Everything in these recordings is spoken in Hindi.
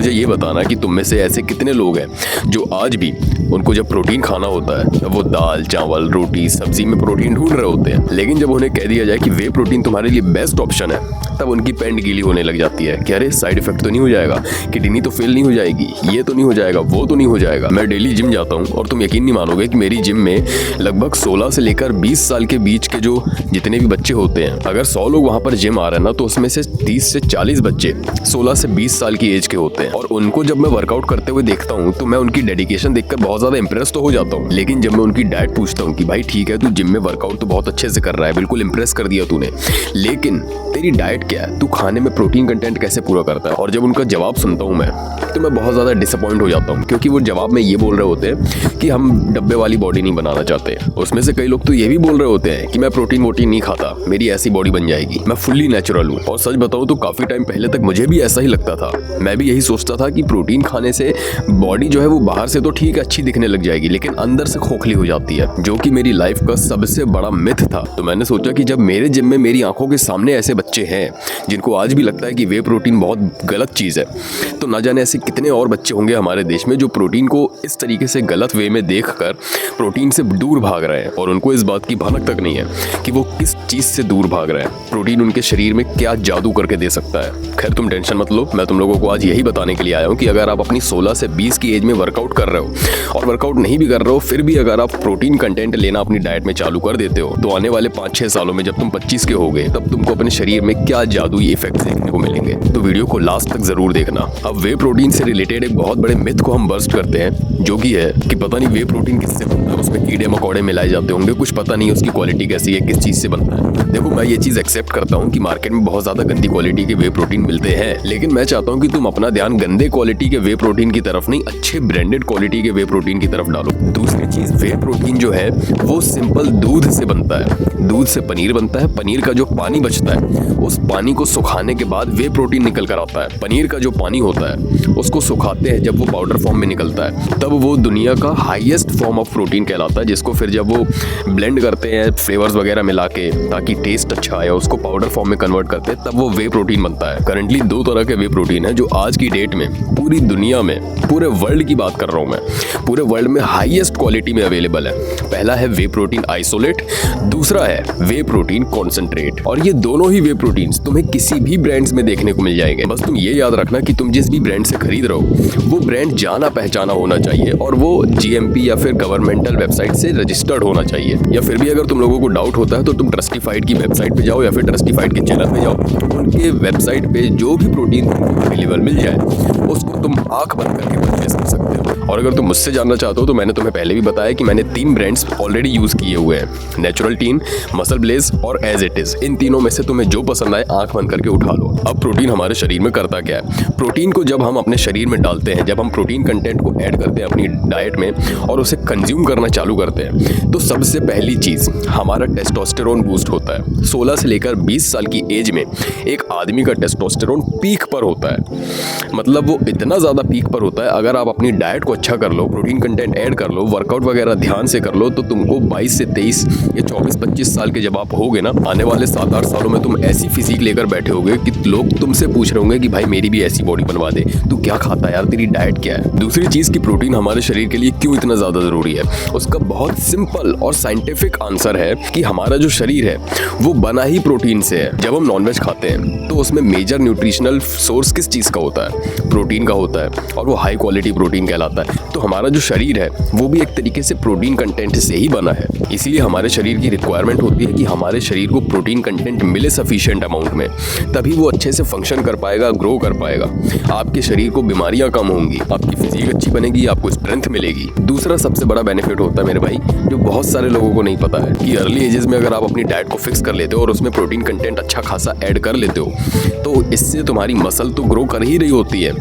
मुझे ये बताना कि तुम में से ऐसे कितने लोग हैं जो आज भी उनको जब प्रोटीन खाना होता है तब वो दाल, चावल, रोटी, सब्जी में प्रोटीन ढूंढ रहे होते हैं, लेकिन जब उन्हें कह दिया जाए कि वे प्रोटीन तुम्हारे लिए बेस्ट ऑप्शन है तब उनकी पैंट गीली होने लग जाती है कि अरे साइड इफेक्ट तो नहीं हो जाएगा, किडनी तो फेल नहीं हो जाएगी, ये तो नहीं हो जाएगा, वो तो नहीं हो जाएगा। मैं डेली जिम जाता हूँ और तुम यकीन नहीं मानोगे कि मेरी जिम में लगभग 16 से लेकर 20 साल के बीच के जो जितने भी बच्चे होते हैं, अगर 100 लोग वहाँ पर जिम आ रहे हैं ना तो उसमें से 30 से 40 बच्चे 16 से 20 साल की एज के होते हैं। और उनको जब मैं वर्कआउट करते हुए देखता हूँ तो मैं उनकी डेडिकेशन देखकर बहुत ज्यादा इंप्रेस तो हो जाता हूँ, लेकिन जब मैं उनकी डाइट पूछता हूँ कि भाई ठीक है तू जिम में वर्कआउट तो बहुत अच्छे से कर रहा है, बिल्कुल इंप्रेस कर दिया तूने, लेकिन तेरी डाइट क्या है, तू खाने में प्रोटीन कंटेंट कैसे पूरा करता है। और जब उनका जवाब सुनता हूँ मैं तो मैं बहुत ज़्यादा डिसअपॉइंट हो जाता हूँ, क्योंकि वो जवाब में ये बोल रहे होते हैं कि हम डब्बे वाली बॉडी नहीं बनाना चाहते। उसमें से कई लोग तो ये भी बोल रहे होते हैं कि मैं प्रोटीन वोटीन नहीं खाता, मेरी ऐसी बॉडी बन जाएगी, मैं फुल्ली नेचुरल हूँ। और सच बताऊँ तो काफ़ी टाइम पहले तक मुझे भी ऐसा ही लगता था, मैं भी यही सोचता था कि प्रोटीन खाने से बॉडी जो है वो बाहर से तो ठीक है अच्छी दिखने लग जाएगी, लेकिन अंदर से खोखली हो जाती है, जो कि मेरी लाइफ का सबसे बड़ा मिथ था। तो मैंने सोचा कि जब मेरे जिम में मेरी आंखों के सामने ऐसे बच्चे हैं जिनको आज भी लगता है कि वे प्रोटीन बहुत गलत चीज़ है, तो ना जाने ऐसे कितने और बच्चे होंगे हमारे देश में जो प्रोटीन को इस तरीके से गलत वे में देखकर प्रोटीन से दूर भाग रहे हैं और उनको इस बात की भनक तक नहीं है कि वो किस चीज़ से दूर भाग रहे हैं, प्रोटीन उनके शरीर में क्या जादू करके दे सकता है। खैर तुम टेंशन मत लो, मैं तुम लोगों को आज यही बताने के लिए आया हूँ कि अगर आप अपनी 16 से 20 की एज में वर्कआउट कर रहे हो और वर्कआउट नहीं भी कर रहे हो, फिर भी अगर आप प्रोटीन कंटेंट लेना अपनी डाइट में चालू कर देते हो तो आने वाले 5-6 सालों में जब तुम 25 के होगे तब तुमको अपने शरीर में क्या जादुई इफेक्ट देखने को मिलेंगे। तो वीडियो को लास्ट तक जरूर देखना। अब वे प्रोटीन से रिलेटेड एक बहुत बड़े मिथ को हम बर्स्ट करते हैं, जो कि है कि पता नहीं वे प्रोटीन किससे बनता है, उसमें कीड़े मकोड़े मिलाए जाते होंगे, कुछ पता नहीं उसकी क्वालिटी कैसी है, किस चीज से बनता है। देखो मैं ये चीज एक्सेप्ट करता हूँ कि मार्केट में बहुत ज्यादा गंदी क्वालिटी के वे प्रोटीन मिलते हैं, लेकिन मैं चाहता हूँ कि तुम अपना ध्यान गंदे क्वालिटी के वे प्रोटीन की तरफ नहीं, अच्छे ब्रांडेड क्वालिटी के वे प्रोटीन की तरफ डालो। दूसरी चीज, वे प्रोटीन जो है वो सिंपल दूध से बनता है, दूध से पनीर बनता है, पनीर का जो पानी बचता है उस पानी को सुखाने के बाद वे प्रोटीन निकल कर आता है। पनीर का जो पानी होता है उसको सुखाते हैं, जब वो पाउडर फॉर्म में निकलता है तब वो दुनिया का हाईएस्ट फॉर्म ऑफ प्रोटीन कहलाता है, जिसको फिर जब वो ब्लेंड करते हैं फ्लेवर्स वगैरह मिला के ताकि टेस्ट अच्छा आए, उसको पाउडर फॉर्म में कन्वर्ट करते हैं, तब वो वे प्रोटीन बनता है। करंटली 2 तरह के वे प्रोटीन है जो आज की डेट में पूरी दुनिया में, पूरे वर्ल्ड की बात कर रहा हूं मैं, पूरे वर्ल्ड में हाईएस्ट क्वालिटी में अवेलेबल है। पहला है वे प्रोटीन आइसोलेट, दूसरा है वे प्रोटीन कॉन्सेंट्रेट। और ये दोनों ही वे प्रोटीन्स तुम्हें किसी भी ब्रांड्स में देखने को मिल जाएंगे। बस तुम ये याद रखना कि तुम जिस भी ब्रांड से खरीद रहे हो वो ब्रांड जाना पहचाना होना चाहिए और वो जीएमपी या फिर गवर्नमेंटल वेबसाइट से रजिस्टर्ड होना चाहिए। या फिर भी अगर तुम लोगों को डाउट होता है तो तुम ट्रस्टिफाइड की वेबसाइट पे जाओ या फिर ट्रस्टिफाइड के चैनल पे जाओ, उनके वेबसाइट पे जो भी प्रोटीन अवेलेबल मिल जाए उसको तुम आंख बंद करके परचेस कर सकते हो। और अगर तुम मुझसे जानना चाहते हो तो मैंने तुम्हें पहले भी बताया कि मैंने 3 ब्रांड्स ऑलरेडी यूज किए हुए हैं, नेचुरल टीन, मसल ब्लेज और एज इट इज। इन तीनों में से तुम्हें जो पसंद आए आंख बंद करके उठा लो। अब प्रोटीन हमारे शरीर में करता क्या है? प्रोटीन को जब हम अपने शरीर में डालते हैं, जब हम प्रोटीन कंटेंट को ऐड करते हैं अपनी डाइट में और उसे कंज्यूम करना चालू करते हैं, तो सबसे पहली चीज हमारा टेस्टोस्टेरोन बूस्ट होता है। 16 से लेकर 20 साल की एज में एक आदमी का टेस्टोस्टेरोन पीक पर होता है, मतलब वो इतना ज्यादा पीक पर होता है। अगर आप अपनी डाइट को अच्छा कर लो, प्रोटीन कंटेंट ऐड कर लो, वर्कआउट वगैरह ध्यान से कर लो, तो तुमको 22 से 23 या 24-25 साल के जब आप होगे ना, आने वाले 7-8 सालों में तुम ऐसी फिजिक लेकर बैठे होगे कि लोग तुमसे पूछ रहे होंगे कि भाई मेरी भी ऐसी बॉडी बनवा दे, तू क्या खाता है यार, तेरी डाइट क्या है। दूसरी चीज की प्रोटीन हमारे शरीर के लिए क्यों इतना ज्यादा जरूरी है, उसका बहुत सिंपल और साइंटिफिक आंसर है कि हमारा जो शरीर है वो बना ही प्रोटीन से है। जब हम नॉनवेज खाते हैं तो उसमें मेजर न्यूट्रिशनल सोर्स किस चीज का होता है? प्रोटीन का होता है, और वो हाई क्वालिटी प्रोटीन कहलाता है। तो हमारा जो शरीर है वो भी एक तरीके से प्रोटीन कंटेंट से ही बना है, इसलिए हमारे शरीर की रिक्वायरमेंट होती है कि हमारे शरीर को प्रोटीन कंटेंट मिले सफिशिएंट अमाउंट में, तभी वो अच्छे से फंक्शन कर पाएगा, ग्रो कर पाएगा। आपके शरीर को बीमारियां कम होंगी, आपकी फिजिक अच्छी बनेगी, आपको स्ट्रेंथ मिलेगी। दूसरा सबसे बड़ा बेनिफिट होता है मेरे भाई, जो बहुत सारे लोगों को नहीं पता है, कि अर्ली एजेस में अगर आप अपनी डाइट को फिक्स कर लेते हो और उसमें प्रोटीन कंटेंट अच्छा खासा ऐड कर लेते हो, तो इससे तुम्हारी मसल तो ग्रो कर ही रही होती है,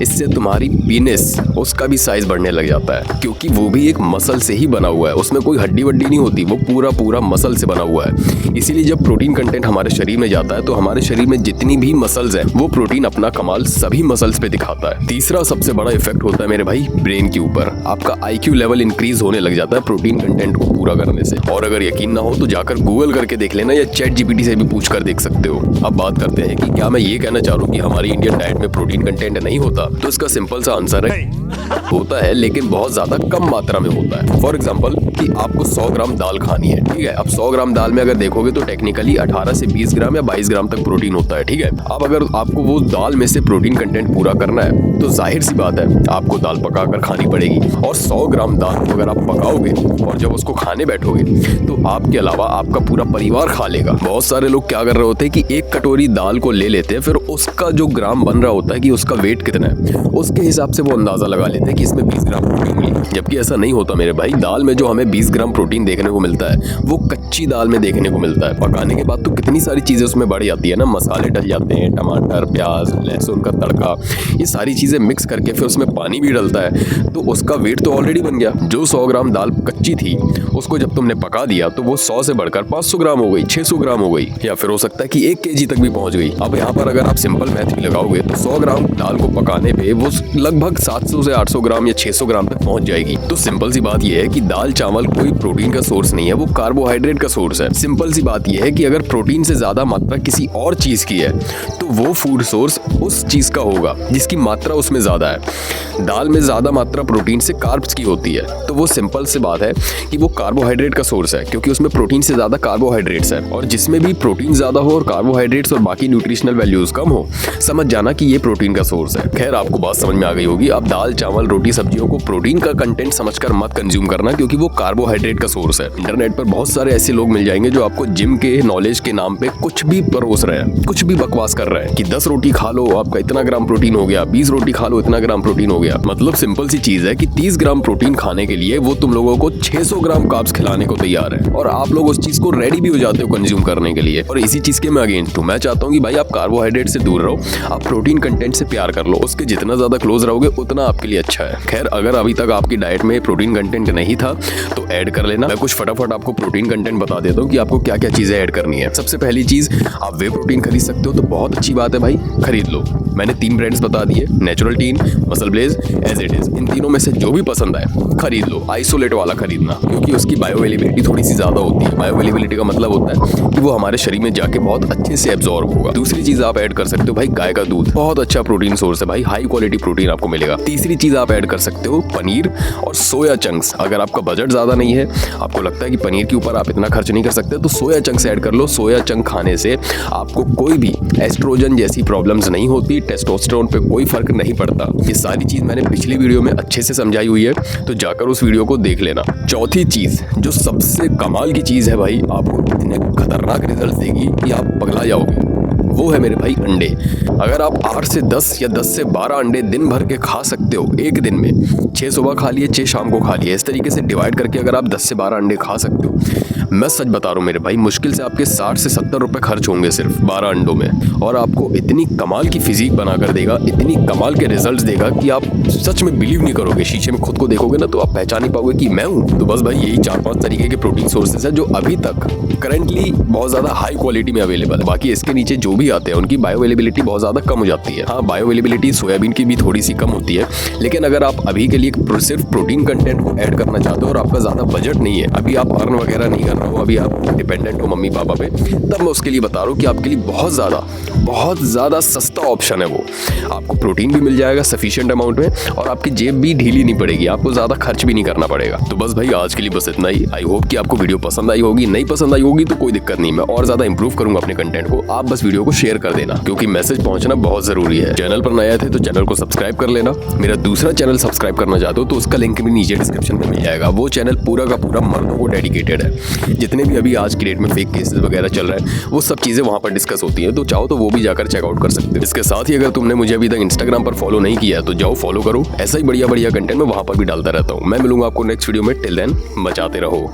इससे तुम्हारी पीनेस उसका भी साइज बढ़ने लग जाता है, क्योंकि वो भी एक मसल से ही बना हुआ है, उसमें कोई हड्डी वड्डी नहीं होती, वो पूरा मसल से बना हुआ है। इसीलिए जब प्रोटीन कंटेंट हमारे शरीर में जाता है तो हमारे शरीर में जितनी भी मसल्स हैं वो प्रोटीन अपना कमाल सभी मसल्स पे दिखाता है। तीसरा सबसे बड़ा इफेक्ट होता है मेरे भाई ब्रेन के ऊपर। आपका IQ लेवल इंक्रीज होने लग जाता है प्रोटीन कंटेंट को पूरा करने से। और अगर यकीन ना हो तो जाकर गूगल करके देख लेना या ChatGPT से भी पूछ कर देख सकते हो। अब बात करते हैं कि क्या मैं ये कहना चाह रहा हूँ कि हमारी इंडियन डाइट में प्रोटीन कंटेंट नहीं होता, तो इसका सिंपल सा आंसर है होता है, लेकिन बहुत ज्यादा कम मात्रा में होता है। फॉर एग्जाम्पल कि आपको 100 ग्राम दाल खानी है, ठीक है। अब 100 ग्राम दाल में अगर देखोगे तो टेक्निकली 18 से 20 ग्राम या 22 ग्राम तक प्रोटीन होता है, ठीक है। अब अगर आपको वो दाल में से प्रोटीन कंटेंट पूरा करना है तो जाहिर सी बात है आपको दाल पकाकर खानी पड़ेगी। और 100 ग्राम दाल को अगर आप पकाओगे और जब उसको खाने बैठोगे तो आपके अलावा आपका पूरा परिवार खा लेगा। बहुत सारे लोग क्या कर रहे होते हैं कि एक कटोरी दाल को ले लेते हैं, फिर उसका जो ग्राम बन रहा होता है कि उसका वेट कितना है, उसके हिसाब से वो अंदाजा लगा लेते हैं कि इसमें 20 ग्राम प्रोटीन मिली, जबकि ऐसा नहीं होता मेरे भाई। दाल में जो हमें 20 ग्राम प्रोटीन देखने को मिलता है वो कच्ची दाल में देखने को मिलता है। पकाने के बाद तो कितनी सारी चीजें उसमें बढ़ जाती है ना, मसाले डल जाते हैं, टमाटर, प्याज, लहसुन का तड़का, ये सारी चीजें मिक्स करके फिर उसमें पानी भी डलता है, तो उसका वेट तो ऑलरेडी बन गया। जो 100 ग्राम दाल कच्ची थी उसको जब तुमने पका दिया तो वो 100 से बढ़कर 500 ग्राम हो गई, 600 ग्राम हो गई, या फिर हो सकता है कि 1 kg तक भी पहुंच गई। अब यहाँ पर अगर आप सिंपल मैथ भी लगाओगे तो 100 ग्राम दाल को पकाने पे वो लगभग 700 से 800 ग्राम या 600 ग्राम तक पहुंच जाएगी। तो सिंपल सी बात यह है कि दाल चावल कोई प्रोटीन का सोर्स नहीं है, वो कार्बोहाइड्रेट का सोर्स है। सिंपल सी बात यह है कि अगर प्रोटीन से ज्यादा मात्रा किसी और चीज की है तो वो फूड सोर्स उस चीज का होगा जिसकी मात्रा उसमें ज्यादा है। दाल में ज्यादा मात्रा प्रोटीन से कार्ब्स की होती है, तो वो सिंपल सी बात है कि वो कार्बोहाइड्रेट का सोर्स है, क्योंकि उसमें प्रोटीन से ज्यादा कार्बोहाइड्रेट्स है। और जिसमें भी प्रोटीन ज्यादा हो और कार्बोहाइड्रेट्स और बाकी न्यूट्रिशनल वैल्यूज कम हो, समझ जाना कि ये प्रोटीन का सोर्स है। खैर, आपको बात समझ में आ गई होगी। अब दाल चावल रोटी सब्जियों को प्रोटीन का कंटेंट समझकर मत कंज्यूम करना, क्योंकि वो कार्बोहाइड्रेट का सोर्स है। इंटरनेट पर बहुत सारे ऐसे लोग मिल जाएंगे जो आपको जिम के नॉलेज के नाम पे कुछ भी परोस रहे हैं, कुछ भी बकवास कर रहे हैं कि 10 रोटी खा लो आपका इतना ग्राम प्रोटीन हो गया, 20 रोटी खा लो इतना ग्राम प्रोटीन हो गया। मतलब सिंपल सी चीज है कि 30 ग्राम प्रोटीन खाने के लिए वो तुम लोगों को 600 ग्राम कार्ब्स खिलाने को तैयार है, और आप लोग उस चीज को रेडी भी हो जाते हो कंज्यूम करने के लिए। और इसी चीज के मैं अगेंस्ट हूं। मैं चाहता हूं कि भाई आप कार्बोहाइड्रेट से दूर रहो, आप प्रोटीन कंटेंट से प्यार कर लो, उसके जितना ज्यादा क्लोज रहोगे उतना आपके लिए अच्छा है। खैर, अगर अभी तक आपकी डाइट में प्रोटीन कंटेंट नहीं था तो ऐड कर लेना। मैं कुछ फटाफट आपको प्रोटीन कंटेंट बता देता हूँ कि आपको क्या क्या चीजें ऐड करनी है। सबसे पहली चीज, आप वे प्रोटीन खरीद सकते हो तो बहुत अच्छी बात है भाई, खरीद लो। मैंने 3 ब्रांड्स बता दिए, Naturaltein, MuscleBlaze, as it is. इन तीनों में से जो भी पसंद आए खरीद लो। आइसोलेट वाला खरीदना, क्योंकि उसकी बायोअवेलेबिलिटी थोड़ी सी ज्यादा होती है। बायोअवेलेबिलिटी का मतलब होता है कि वो हमारे शरीर में जाके बहुत अच्छे से एब्जॉर्ब होगा। दूसरी चीज आप ऐड कर सकते हो भाई गाय का दूध, बहुत अच्छा प्रोटीन सोर्स है भाई, हाई क्वालिटी प्रोटीन आपको मिलेगा। तीसरी चीज आप ऐड कर सकते हो पनीर और सोया चंक्स। अगर आपका बजट ज्यादा नहीं है, आपको लगता है कि पनीर के ऊपर आप इतना खर्च नहीं कर सकते, तो सोया चंक्स ऐड कर लो। सोया चंक खाने से आपको कोई भी एस्ट्रोजन जैसी प्रॉब्लम्स नहीं होती, टेस्टोस्टेरोन पे कोई फर्क नहीं पड़ता। ये सारी चीज मैंने पिछली वीडियो में अच्छे से समझाई हुई है, तो जाकर उस वीडियो को देख लेना। चौथी चीज जो सबसे कमाल की चीज है भाई, आपको इतने खतरनाक रिजल्ट देगी कि आप पगला जाओगे, वो है मेरे भाई अंडे। अगर आप 8 से 10 या 10 से 12 अंडे दिन भर के खा सकते हो एक दिन में, 6 सुबह खा लिए 6 शाम को खा लिए, इस तरीके से डिवाइड करके अगर आप 10 से 12 अंडे खा सकते हो, मैं सच बता रहा हूँ मेरे भाई, मुश्किल से आपके 60 से 70 रुपए खर्च होंगे सिर्फ 12 अंडों में, और आपको इतनी कमाल की फिजिक बनाकर देगा, इतनी कमाल के रिजल्ट्स देगा कि आप सच में बिलीव नहीं करोगे। शीशे में खुद को देखोगे ना तो आप पहचान नहीं पाओगे कि मैं हूँ। तो बस भाई यही 4-5 तरीके के प्रोटीन सोर्सेज है जो अभी तक करंटली बहुत ज्यादा हाई क्वालिटी में अवेलेबल है। बाकी इसके नीचे जो भी आते हैं उनकी बायोअवेलेबिलिटी बहुत ज्यादा कम हो जाती है। हाँ, बायोअवेलेबिलिटी सोयाबीन की भी थोड़ी सी कम होती है, लेकिन अगर आप अभी के लिए सिर्फ प्रोटीन कंटेंट को ऐड करना चाहते हो और आपका ज्यादा बजट नहीं है, अभी आप अर्न वगैरह नहीं कर रहे हो, अभी आप डिपेंडेंट हो मम्मी पापा पे, तब मैं उसके लिए बता रहा हूँ कि आपके लिए बहुत ज्यादा सस्ता ऑप्शन है वो। आपको प्रोटीन भी मिल जाएगा सफिशिएंट अमाउंट में, और आपकी जेब भी ढीली नहीं पड़ेगी, आपको ज्यादा खर्च भी नहीं करना पड़ेगा। तो बस भाई आज के लिए बस इतना ही। आई होप कि आपको वीडियो पसंद आई होगी। नहीं पसंद आई होगी तो कोई दिक्कत नहीं, मैं और ज्यादा इंप्रूव करूंगा अपने कंटेंट को। आप बस वीडियो को शेयर कर देना, क्योंकि मैसेज पहुंचना बहुत जरूरी है। चैनल पर नया थे तो चैनल को सब्सक्राइब कर लेना। मेरा दूसरा चैनल सब्सक्राइब करना चाहते हो तो उसका लिंक भी नीचे डिस्क्रिप्शन में मिल जाएगा। वो चैनल पूरा का पूरा मर्दों को डेडिकेटेड है। जितने भी अभी आज की डेट में फेक केसेस वगैरह चल रहे हैं वो सब चीजें वहां पर डिस्कस होती है, तो चाहो तो वो भी जाकर चेकआउट कर सकते हो। इसके साथ ही अगर तुमने मुझे अभी तक इंस्टाग्राम पर फॉलो नहीं किया है तो जाओ फॉलो करो। ऐसा ही बढ़िया कंटेंट मैं वहां पर भी डालता रहता हूँ। मैं मिलूंगा आपको नेक्स्ट वीडियो में। टिल देन बचाते रहो।